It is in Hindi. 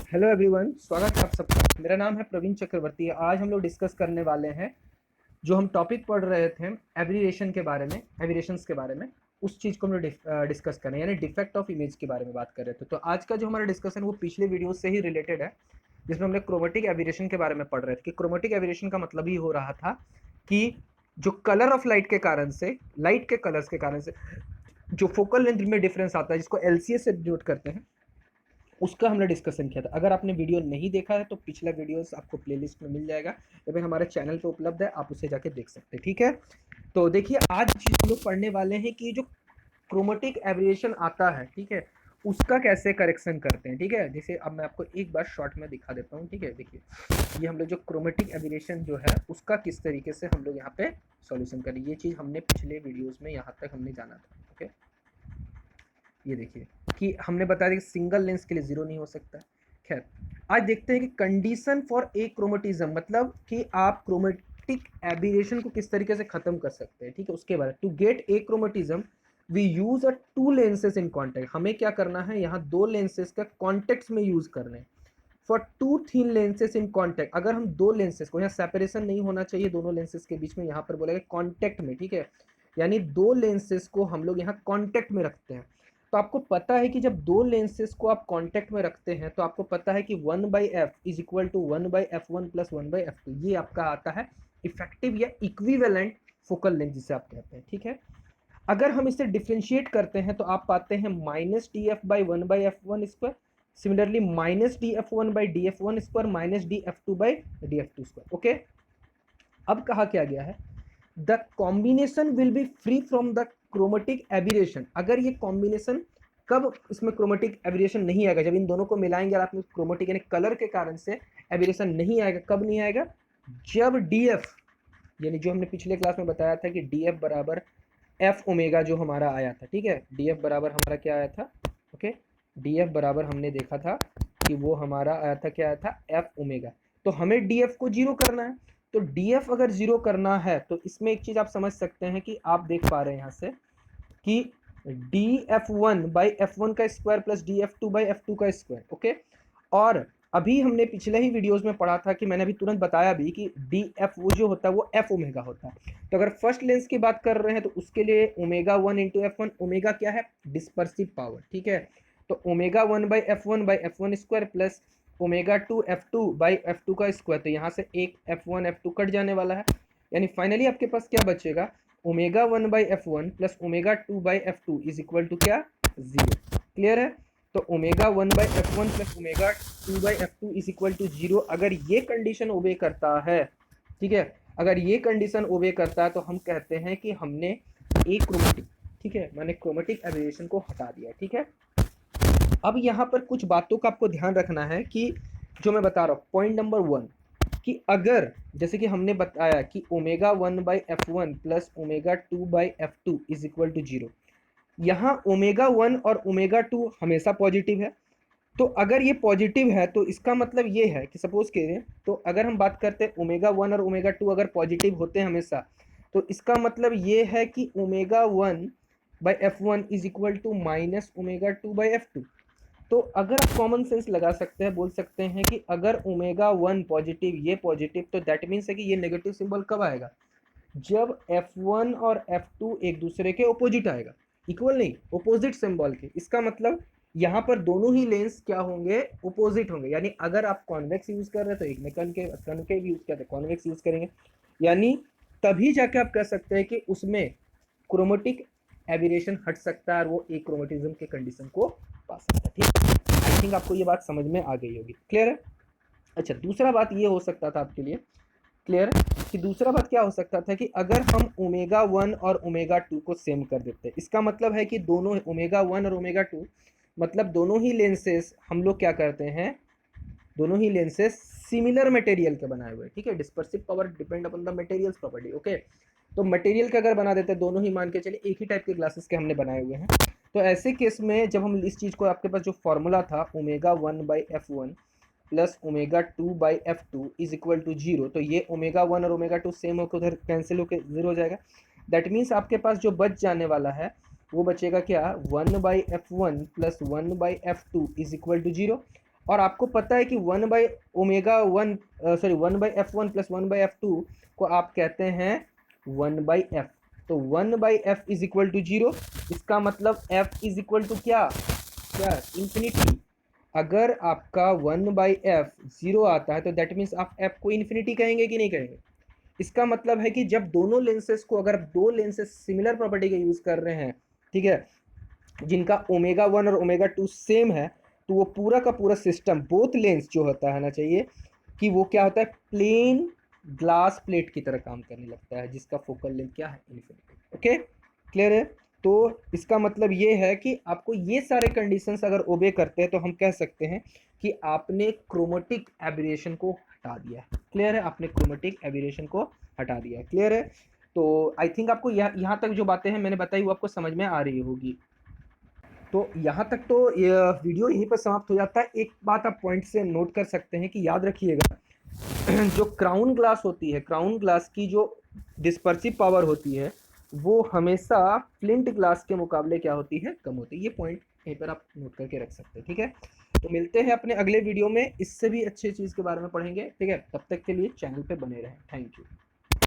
हेलो एवरीवन, स्वागत है आप सबका। मेरा नाम है प्रवीण चक्रवर्ती। आज हम लोग डिस्कस करने वाले हैं जो हम टॉपिक पढ़ रहे थे एब्रिएशन के बारे में, एब्रिएशंस के बारे में। उस चीज़ को हम लोग डिस्कस कर रहे हैं, यानी डिफेक्ट ऑफ इमेज के बारे में बात कर रहे थे। तो आज का जो हमारा डिस्कशन वो पिछले वीडियो से ही रिलेटेड है, जिसमें हमने क्रोमेटिक एब्रिएशन के बारे में पढ़ रहे थे कि क्रोमेटिक एब्रिएशन का मतलब ही हो रहा था कि जो कलर ऑफ लाइट के कारण से, लाइट के कलर्स के कारण से जो फोकल लेंथ में डिफरेंस आता है, जिसको एलसीए से डिनोट करते हैं, उसका हमने डिस्कशन किया था। अगर आपने वीडियो नहीं देखा है तो पिछला वीडियोस आपको प्लेलिस्ट में मिल जाएगा या फिर हमारे चैनल पे उपलब्ध है, आप उसे जाके देख सकते हैं। ठीक है, तो देखिए आज हम लोग पढ़ने वाले हैं कि जो क्रोमेटिक एब्रिएशन आता है, ठीक है, उसका कैसे करेक्शन करते हैं। ठीक है, जैसे अब मैं आपको एक बार शॉर्ट में दिखा देता हूँ। ठीक है, देखिए ये हम लोग जो क्रोमेटिक एब्रिएशन जो है उसका किस तरीके से हम लोग यहाँ पे सॉल्यूशन करें, ये चीज़ हमने पिछले वीडियोज़ में यहाँ तक हमने जाना था। ओके, ये देखिए कि हमने बताया कि सिंगल लेंस के लिए जीरो नहीं हो सकता। खैर, आज देखते हैं कि कंडीशन फॉर ए क्रोमेटिज्म, मतलब कि आप क्रोमेटिक एब्रिएशन को किस तरीके से खत्म कर सकते हैं। ठीक है, उसके बाद to get achromatism we use a two lenses in contact. हमें क्या करना है, यहाँ दो लेंसेज का कॉन्टेक्ट में यूज करने हैं। For two thin lenses in contact, अगर हम दो लेंसेज को, यहाँ सेपरेशन नहीं होना चाहिए दोनों लेंसेज के बीच में, यहाँ पर बोलेगा कॉन्टेक्ट में। ठीक है, यानी दो लेंसेज को हम लोग यहाँ कॉन्टेक्ट में रखते हैं। तो आपको पता है कि जब दो लेंसेज को आप कांटेक्ट में रखते हैं तो आपको पता है कि 1/f is equal to 1/f1 plus 1/f2, ये आपका आता है इफेक्टिव या इक्विवेलेंट फोकल लेंथ जिसे आप कहते हैं। ठीक है, अगर हम इसे डिफ्रेंशिएट करते हैं तो आप पाते हैं minus D F by 1/f1², similarly minus D F one by D F one square minus D F two by D F to square. Okay, अब कहा क्या गया है, the combination will be free from the chromatic aberration. अगर ये कॉम्बिनेशन, कब इसमें क्रोमेटिक एबिरेशन नहीं आएगा, जब इन दोनों को मिलाएंगे और आप क्रोमेटिक यानी कलर के कारण से एबिरेशन नहीं आएगा। कब नहीं आएगा, जब डी एफ, यानी जो हमने पिछले क्लास में बताया था कि डी एफ बराबर एफ ओमेगा जो हमारा आया था। ठीक है, डी एफ बराबर हमारा क्या आया था, ओके, डी एफ बराबर हमने देखा था कि वो हमारा आया था, क्या आया था, एफ ओमेगा। तो हमें डी एफ को जीरो करना है। तो डी एफ अगर जीरो करना है तो इसमें एक चीज आप समझ सकते हैं कि आप देख पा रहे हैं यहाँ से कि D F one by F one का square plus D F two by F two का स्क्वायर। ओके, और अभी हमने पिछले ही वीडियोस में पढ़ा था कि मैंने अभी तुरंत बताया भी कि डी एफ वो जो होता है वो एफ ओमेगा होता है। तो अगर फर्स्ट लेंस की बात कर रहे हैं तो उसके लिए omega one into F one, omega क्या है, डिस्पर्सिव पावर। ठीक है, तो omega one by F one square plus omega two F two by F two का स्क्वायर। तो यहाँ से एक F one F two cut जाने वाला है, यानी फाइनली आपके पास क्या बचेगा, omega one by F one plus omega two by F two is equal to क्या, जीरो। क्लियर है, तो omega one by F one plus omega two by F two is equal to zero. अगर ये कंडीशन ओबे करता है, ठीक है, अगर ये कंडीशन ओबे करता है तो हम कहते हैं कि हमने एक क्रोमेटिक, ठीक है, मैंने क्रोमेटिक एब्रिएशन को हटा दिया। ठीक है, अब यहाँ पर कुछ बातों का आपको ध्यान रखना है कि जो मैं बता रहा हूँ, पॉइंट नंबर वन, कि अगर जैसे कि हमने बताया कि omega one by F one plus omega two by F two is equal to zero, यहाँ ओमेगा वन और ओमेगा टू हमेशा पॉजिटिव है। तो अगर ये पॉजिटिव है तो इसका मतलब ये है कि सपोज करें, तो अगर हम बात करते हैं ओमेगा वन और ओमेगा टू अगर पॉजिटिव होते हैं हमेशा, तो इसका मतलब ये है कि omega one by F one is equal to minus omega two by F two. तो अगर आप कॉमन सेंस लगा सकते हैं, बोल सकते हैं कि अगर ओमेगा वन पॉजिटिव, ये पॉजिटिव, तो दैट मीन्स है कि ये नेगेटिव सिंबल कब आएगा, जब F1 और F2 एक दूसरे के ओपोजिट आएगा, इक्वल नहीं, ओपोजिट सिंबल के। इसका मतलब यहाँ पर दोनों ही लेंस क्या होंगे, ओपोजिट होंगे। यानी अगर आप कॉन्वेक्स यूज कर रहे हैं तो एक में कनकेव यूज करते हैं, कॉन्वेक्स यूज करेंगे, यानी तभी जाके आप कह सकते हैं कि उसमें क्रोमेटिक एबिरेशन हट सकता है और वो एक क्रोमेटिज्म के कंडीशन को पा सकता है। ठीक, आई थिंक आपको ये बात समझ में आ गई होगी। क्लियर है। अच्छा, दूसरा बात ये हो सकता था आपके लिए क्लियर, कि दूसरा बात क्या हो सकता था कि अगर हम ओमेगा वन और ओमेगा टू को सेम कर देते, इसका मतलब है कि दोनों ओमेगा वन और ओमेगा टू, मतलब दोनों ही लेंसेस हम लोग क्या करते हैं, दोनों ही लेंसेस सिमिलर मटेरियल के बनाए हुए। ठीक है, dispersive power depend upon the materials property. Okay, तो मटेरियल का अगर बना देते हैं, दोनों ही मान के चलिए एक ही टाइप के ग्लासेस के हमने बनाए हुए हैं, तो ऐसे केस में जब हम इस चीज़ को, आपके पास जो फॉर्मूला था omega one by F one plus omega two by F two is equal to zero, तो ये ओमेगा वन और ओमेगा टू सेम होकर उधर कैंसिल होकर जीरो हो जाएगा। दैट मीन्स आपके पास जो बच जाने वाला है वो बचेगा क्या, one by F one plus one by F two is equal to zero. और आपको पता है कि 1/f1 प्लस 1/f2 को आप कहते हैं 1/f। तो 1/f इज इक्वल टू 0। इसका मतलब f इज इक्वल टू क्या क्या इंफिनिटी। अगर आपका 1/f 0 आता है तो दैट मीन्स आप f को इंफिनिटी कहेंगे कि नहीं कहेंगे। इसका मतलब है कि जब दोनों लेंसेज को, अगर दो लेंसेज सिमिलर प्रॉपर्टी का यूज कर रहे हैं, ठीक है, जिनका ओमेगा 1 और ओमेगा 2 सेम है, तो वो पूरा का पूरा सिस्टम, बोथ लेंस जो होता है ना, चाहिए कि वो क्या होता है, प्लेन ग्लास प्लेट की तरह काम करने लगता है, जिसका फोकल लेंथ क्या है, इन्फिनिटी। ओके, क्लियर है। तो इसका मतलब ये है कि आपको ये सारे कंडीशंस अगर ओबे करते हैं तो हम कह सकते हैं कि आपने क्रोमेटिक एब्रेशन को हटा दिया है। क्लियर है, आपने क्रोमेटिक एब्रेशन को हटा दिया है। क्लियर है। तो आई थिंक आपको यहाँ तक जो बातें हैं मैंने बताई वो आपको समझ में आ रही होगी। तो यहाँ तक तो ये वीडियो यहीं पर समाप्त हो जाता है। एक बात आप पॉइंट से नोट कर सकते हैं कि याद रखिएगा, जो क्राउन ग्लास होती है, क्राउन ग्लास की जो डिस्पर्सिव पावर होती है वो हमेशा फ्लिंट ग्लास के मुकाबले क्या होती है, कम होती है। ये पॉइंट यहीं पर आप नोट करके रख सकते हैं। ठीक है, तो मिलते हैं अपने अगले वीडियो में, इससे भी अच्छी चीज़ के बारे में पढ़ेंगे। ठीक है, तब तक के लिए चैनल पे बने रहें। Thank you.